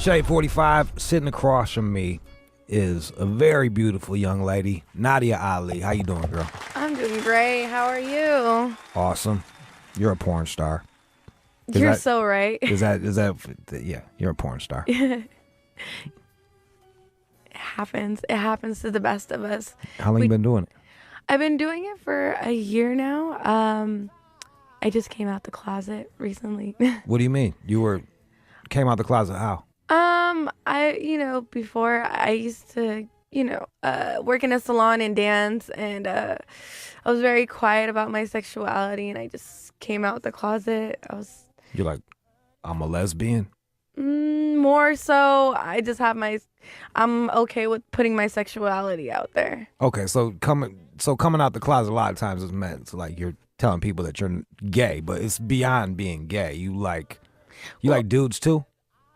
Shade 45, sitting across from me is a very beautiful young lady, Nadia Ali. How you doing, girl? I'm doing great. How are you? Awesome. You're a porn star. You're so right. Yeah, you're a porn star. It happens. It happens to the best of us. How long you been doing it? I've been doing it for a year now. I just came out the closet recently. What do you mean? Came out the closet how? Before I used to, work in a salon and dance, and I was very quiet about my sexuality, and I just came out the closet. You're like, I'm a lesbian? More so, I'm okay with putting my sexuality out there. Okay, so coming out the closet a lot of times is meant to, like, you're telling people that you're gay, but it's beyond being gay. You like dudes too?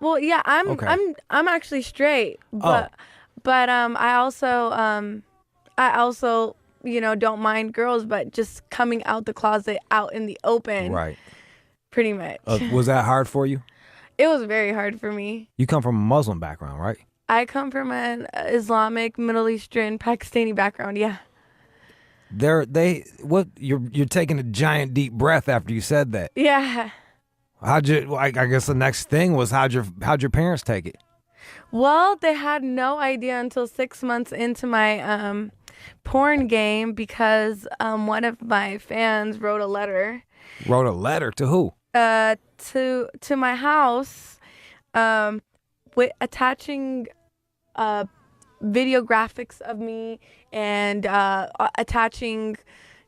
Well, yeah, I'm actually straight, but I also don't mind girls, but just coming out the closet out in the open, right? Pretty much. Was that hard for you? It was very hard for me. You come from a Muslim background, right? I come from an Islamic, Middle Eastern, Pakistani background. Yeah. You're taking a giant deep breath after you said that. Yeah. I guess the next thing was how'd your parents take it? Well, they had no idea until 6 months into my porn game, because one of my fans wrote a letter. Wrote a letter to who? To my house, with attaching video graphics of me and attaching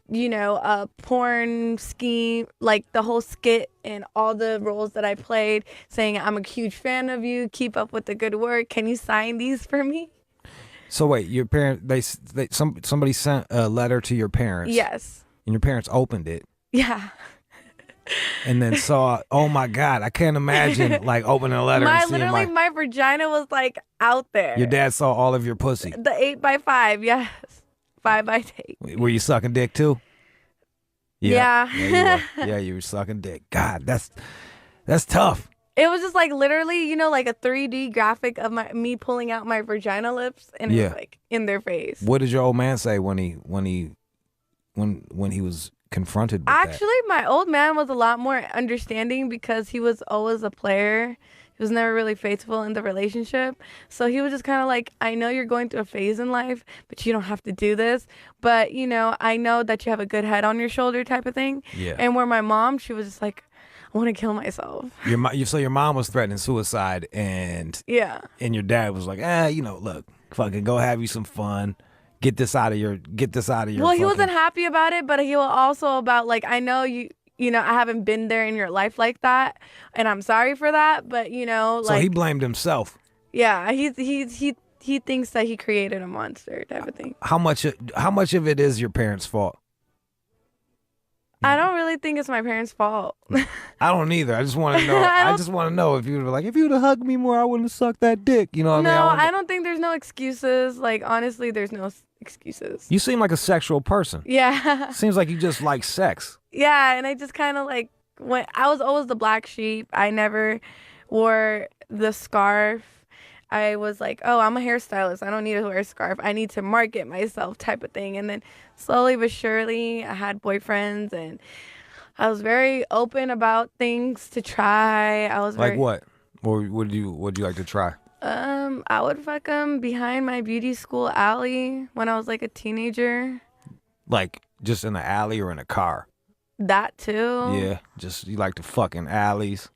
a porn scheme, like the whole skit and all the roles that I played, saying, I'm a huge fan of you, keep up with the good work, can you sign these for me? So wait, your parents, somebody sent a letter to your parents? Yes. And your parents opened it? Yeah. And then saw, oh my God, I can't imagine like opening a letter and seeing my vagina was like out there. Your dad saw all of your pussy? The 8x5, yes. 5x8. Were you sucking dick too? Yeah. Yeah, you were sucking dick. God, that's tough. It was just like literally, like a 3D graphic of me pulling out my vagina lips, and it was like in their face. What did your old man say when he was confronted with Actually, my old man was a lot more understanding, because he was always a player. He was never really faithful in the relationship. So he was just kind of like, I know you're going through a phase in life, but you don't have to do this. But, I know that you have a good head on your shoulder type of thing. Yeah. And where my mom, she was just like, I want to kill myself. So your mom was threatening suicide, and your dad was like, look, fucking go have you some fun. Get this out of your. Well, he wasn't happy about it, but he was also about like, I know you. I haven't been there in your life like that, and I'm sorry for that. But so he blamed himself. Yeah, he thinks that he created a monster type of thing. How much of it is your parents' fault? I don't really think it's my parents' fault. I don't either. I just want to know. I just want to know if you were like, if you would have hugged me more, I wouldn't have sucked that dick. You know what I mean? No, I don't think there's no excuses. Like, honestly, there's no excuses. You seem like a sexual person. Yeah. Seems like you just like sex. Yeah, and I just kind of like, I was always the black sheep. I never wore the scarf. I was like, oh, I'm a hairstylist. I don't need to wear a scarf. I need to market myself type of thing. And then slowly but surely, I had boyfriends, and I was very open about things to try. I was like what? Or would you like to try? I would fuck them behind my beauty school alley when I was like a teenager. Like just in the alley or in a car? That too. Yeah, just you like to fuck in alleys.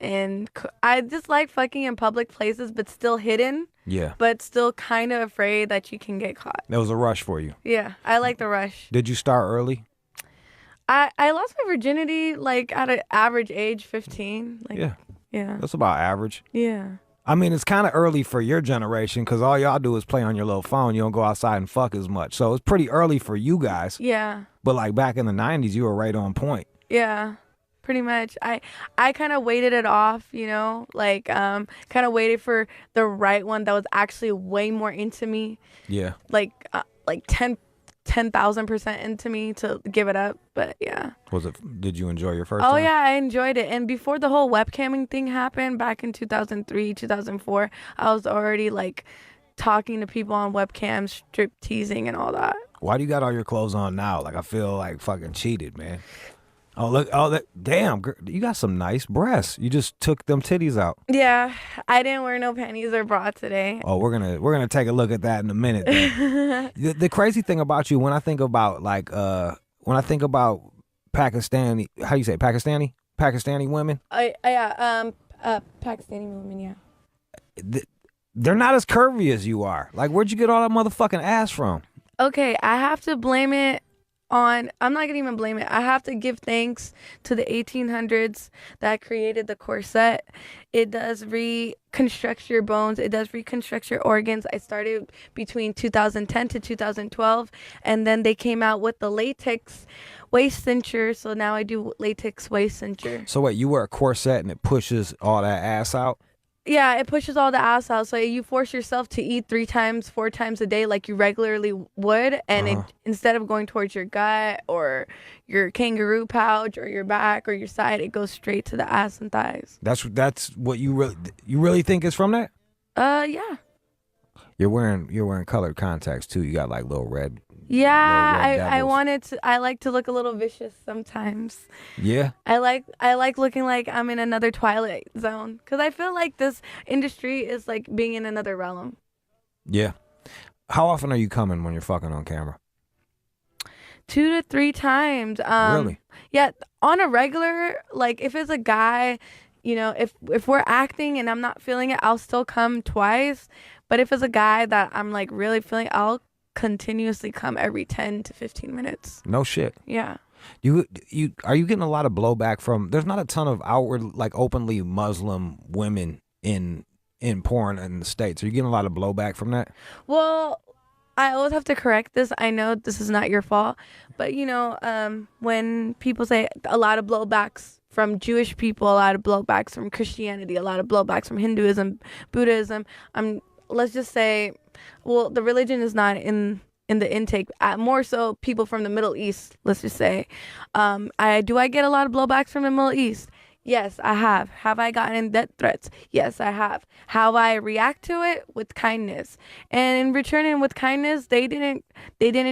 And I just like fucking in public places, but still hidden. Yeah. But still kind of afraid that you can get caught. That was a rush for you. Yeah, I like the rush. Did you start early? I lost my virginity like at an average age, 15. Like, yeah. That's about average. Yeah. I mean, it's kind of early for your generation, because all y'all do is play on your little phone. You don't go outside and fuck as much. So it's pretty early for you guys. Yeah. But like back in the 90s, you were right on point. Yeah. Pretty much. I kind of waited it off, like kind of waited for the right one that was actually way more into me. Yeah. Like 10 10,000% into me to give it up. But yeah. Did you enjoy your first Oh time? yeah, I enjoyed it. And before the whole webcamming thing happened back in 2003, 2004, I was already like talking to people on webcams, strip teasing and all that. Why do you got all your clothes on now? Like I feel like fucking cheated, man. Oh look! Oh, damn! Girl, you got some nice breasts. You just took them titties out. Yeah, I didn't wear no panties or bra today. Oh, we're gonna take a look at that in a minute. The crazy thing about you, when I think about Pakistani, how you say it? Pakistani women. Pakistani women, yeah. They're not as curvy as you are. Like, where'd you get all that motherfucking ass from? Okay, I have to blame it on, I'm not gonna even blame it. I have to give thanks to the 1800s that created the corset. It does reconstruct your bones. It does reconstruct your organs. I started between 2010 to 2012, and then they came out with the latex waist cincher. So now I do latex waist cincher. So wait, you wear a corset and it pushes all that ass out? Yeah, it pushes all the ass out. So you force yourself to eat 3 times, 4 times a day like you regularly would. And it, instead of going towards your gut or your kangaroo pouch or your back or your side, it goes straight to the ass and thighs. That's what you really think is from that? Yeah. You're wearing colored contacts too. You got like little red. Yeah, little red I devils. wanted to. I like to look a little vicious sometimes. Yeah. I like looking like I'm in another Twilight Zone because I feel like this industry is like being in another realm. Yeah. How often are you coming when you're fucking on camera? 2 to 3 times. Really? Yeah, on a regular, like if it's a guy, you know, if we're acting and I'm not feeling it, I'll still come twice. But if it's a guy that I'm like really feeling, I'll continuously come every 10 to 15 minutes. No shit. Yeah. You are you getting a lot of blowback from? There's not a ton of outward, like openly Muslim women in porn in the States. Are you getting a lot of blowback from that? Well, I always have to correct this. I know this is not your fault, but you know, when people say a lot of blowbacks from Jewish people, a lot of blowbacks from Christianity, a lot of blowbacks from Hinduism, Buddhism, let's just say, well, the religion is not in the intake. More so, people from the Middle East. Let's just say, I get a lot of blowbacks from the Middle East. Yes, I have. Have I gotten death threats? Yes, I have. How I react to it? With kindness. And in returning with kindness, they didn't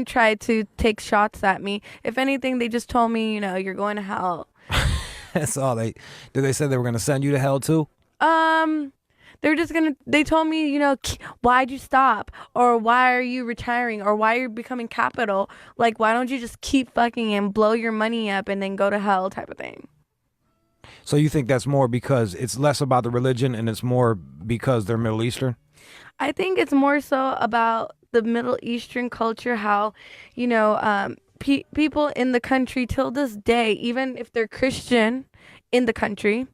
try to take shots at me. If anything, they just told me, you know, you're going to hell. That's all they did. They said they were gonna send you to hell too. They told me, you know, why'd you stop? Or why are you retiring? Or why are you becoming capital? Like, why don't you just keep fucking and blow your money up and then go to hell type of thing? So you think that's more because it's less about the religion and it's more because they're Middle Eastern? I think it's more so about the Middle Eastern culture, how, you know, people in the country till this day, even if they're Christian in the country,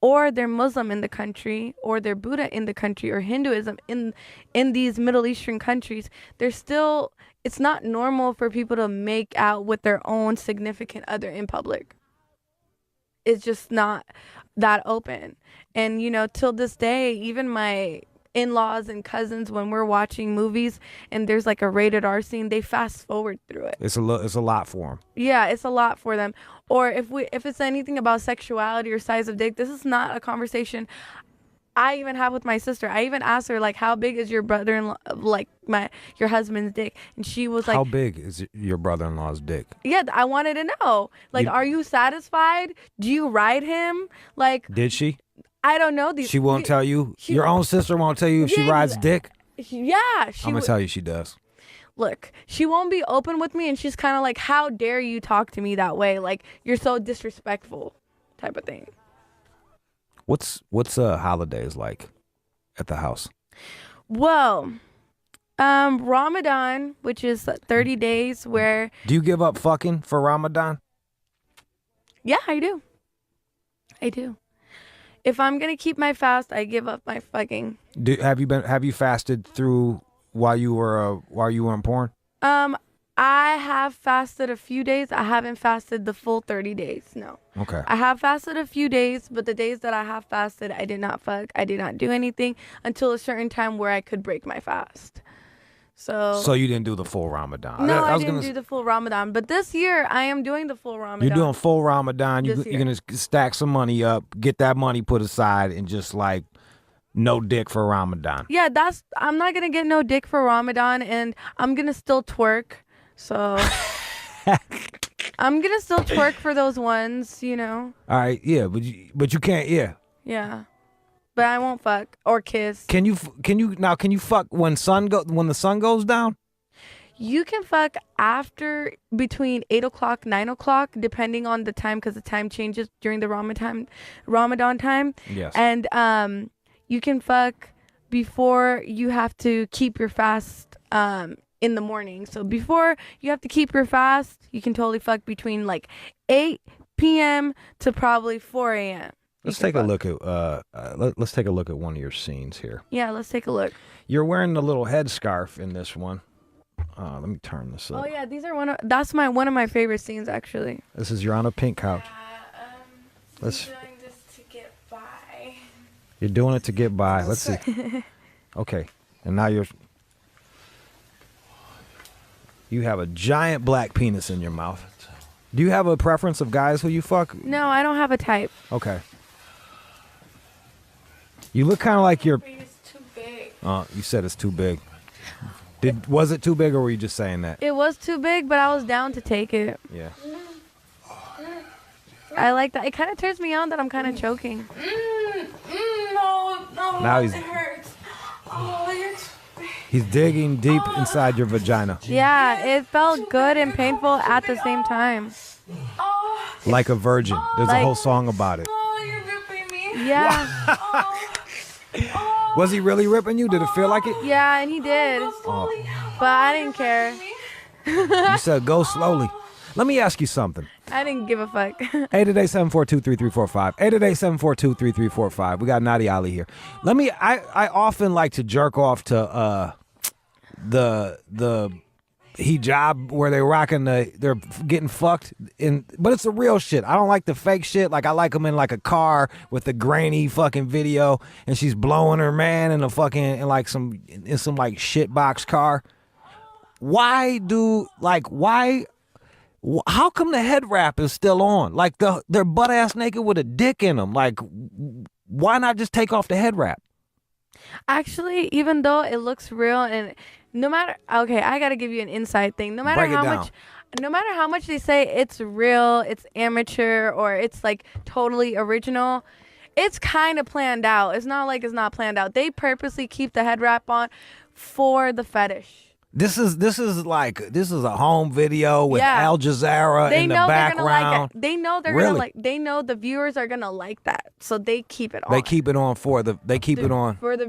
or they're Muslim in the country, or they're Buddha in the country, or Hinduism in these Middle Eastern countries, it's not normal for people to make out with their own significant other in public. It's just not that open. And, you know, till this day, even my in-laws and cousins, when we're watching movies and there's like a rated R scene, they fast forward through it. It's a lot for them. Yeah, it's a lot for them. Or if it's anything about sexuality or size of dick, this is not a conversation I even have with my sister. I even asked her, like, how big is your brother-in-law, like your husband's dick? And she was like, how big is your brother-in-law's dick? Yeah, I wanted to know. Like, are you satisfied? Do you ride him? Like, did she? I don't know. She won't tell you? Your own sister won't tell you if she rides dick? Yeah. I'm going to tell you she does. Look, she won't be open with me, and she's kind of like, how dare you talk to me that way? Like, you're so disrespectful type of thing. What's holidays like at the house? Well, Ramadan, which is 30 days where... Do you give up fucking for Ramadan? Yeah, I do. If I'm gonna keep my fast, I give up my fucking. Have you fasted through while you were in porn? I have fasted a few days. I haven't fasted the full 30 days. No. Okay. I have fasted a few days, but the days that I have fasted, I did not fuck. I did not do anything until a certain time where I could break my fast. So you didn't do the full Ramadan. No, I was didn't gonna, do the full Ramadan. But this year, I am doing the full Ramadan. You're doing full Ramadan. This You're year. going to stack some money up, get that money put aside, and just like no dick for Ramadan. Yeah, I'm not going to get no dick for Ramadan, and I'm going to still twerk. So I'm going to still twerk for those ones, you know. All right, yeah, but you can't, yeah. Yeah. But I won't fuck or kiss. Can you fuck when the sun goes down? You can fuck after between 8 o'clock, 9 o'clock, depending on the time, because the time changes during the Ramadan time. Yes. And you can fuck before you have to keep your fast in the morning. So before you have to keep your fast, you can totally fuck between like 8 p.m. to probably 4 a.m. Let's take a look at let's take a look at one of your scenes here. Yeah, let's take a look. You're wearing the little headscarf in this one. Let me turn this up. Oh yeah, these are one of my favorite scenes actually. This is you're on a pink couch. Let's. I'm doing this to get by. You're doing it to get by. Let's see. Okay, and now you have a giant black penis in your mouth. Do you have a preference of guys who you fuck? No, I don't have a type. Okay. You look kind of like you're. It's too big. You said it's too big. Was it too big, or were you just saying that? It was too big, but I was down to take it. Yeah. I like that. It kind of turns me on that I'm kind of choking. No, Now it hurts. Oh, it hurts. He's digging deep inside your vagina. Yeah, it felt good and painful at the same time. Like a virgin. There's a Like- whole song about it. Oh, you're ripping me. Yeah, Was he really ripping you? Did it feel like it? yeah, and he did. But I didn't care. You said go slowly. Let me ask you something. I didn't give a fuck. 888-742-3345. 888-742-3345. We got Nadia Ali here. I often like to jerk off to the hijab where they're getting fucked but it's the real shit. I don't like the fake shit. Like I like them in like a car with a grainy fucking video and she's blowing her man in some like shit box car. How come the head wrap is still on? Like they're butt ass naked with a dick in them. Like why not just take off the head wrap? Actually, even though it looks real and I gotta give you an inside thing. No matter Break it how down. much no matter how much they say it's real, it's amateur, or it's like totally original, it's kind of planned out. It's not like it's not planned out. They purposely keep the head wrap on for the fetish. This is a home video with Yeah. Al Jazeera They in the know they're gonna background. like it. They know they're Really? gonna like. They know the viewers are gonna like that, so they keep it on. They keep it on for the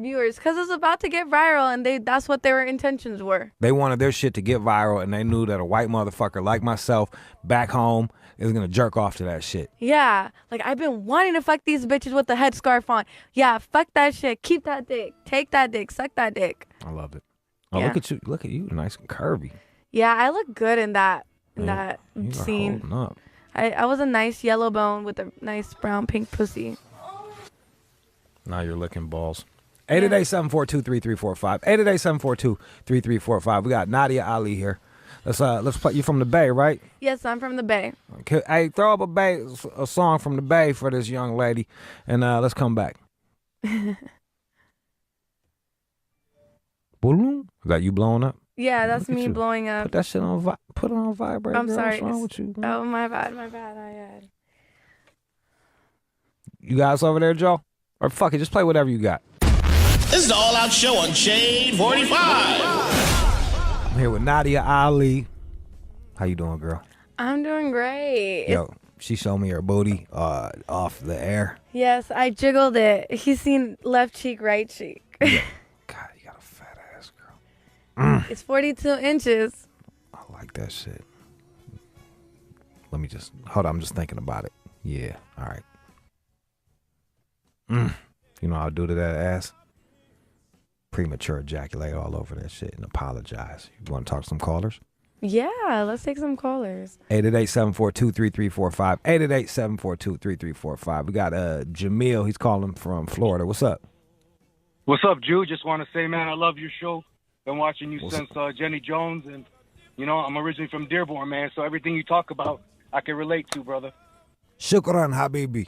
viewers because it's about to get viral, and that's what their intentions were. They wanted their shit to get viral, and they knew that a white motherfucker like myself back home is gonna jerk off to that shit. Yeah, like I've been wanting to fuck these bitches with the headscarf on. Yeah, fuck that shit. Keep that dick. Take that dick. Suck that dick. I loved it. Oh, Yeah. look at you, nice and curvy. Yeah, I look good in that Yeah, you are scene. holding up. I was a nice yellow bone with a nice brown pink pussy. Now you're licking balls. 888-742-3345. 888-742-3345. We got Nadia Ali here. Let's play. You from the Bay, right? Yes, I'm from the Bay. Okay. Hey, throw up a song from the Bay for this young lady, and let's come back. Boom. Is that you blowing up? Yeah, that's Look at me you. blowing up. Put that shit on. Put it on vibrate. I'm girl. sorry. What's wrong with you? Oh, my bad. I had. You guys over there, Joe? Or fuck it, just play whatever you got. This is the All Out Show on Shade 45. I'm here with Nadia Ali. How you doing, girl? I'm doing great. Yo, she showed me her booty off the air. Yes, I jiggled it. He's seen left cheek, right cheek. God, you got a fat ass, girl. It's 42 inches. I like that shit. Let me just hold on. I'm just thinking about it. Yeah. All right. You know how I do to that ass? Premature ejaculate all over that shit and apologize. You want to talk to some callers? Yeah, let's take some callers. 888-742-3345. 888-742-3345. We got Jamil. He's calling from Florida. What's up? What's up, Jude? Just want to say, man, I love your show. Been watching you since Jenny Jones, and you know I'm originally from Dearborn, man. So everything you talk about, I can relate to, brother. Shukran, Habibi.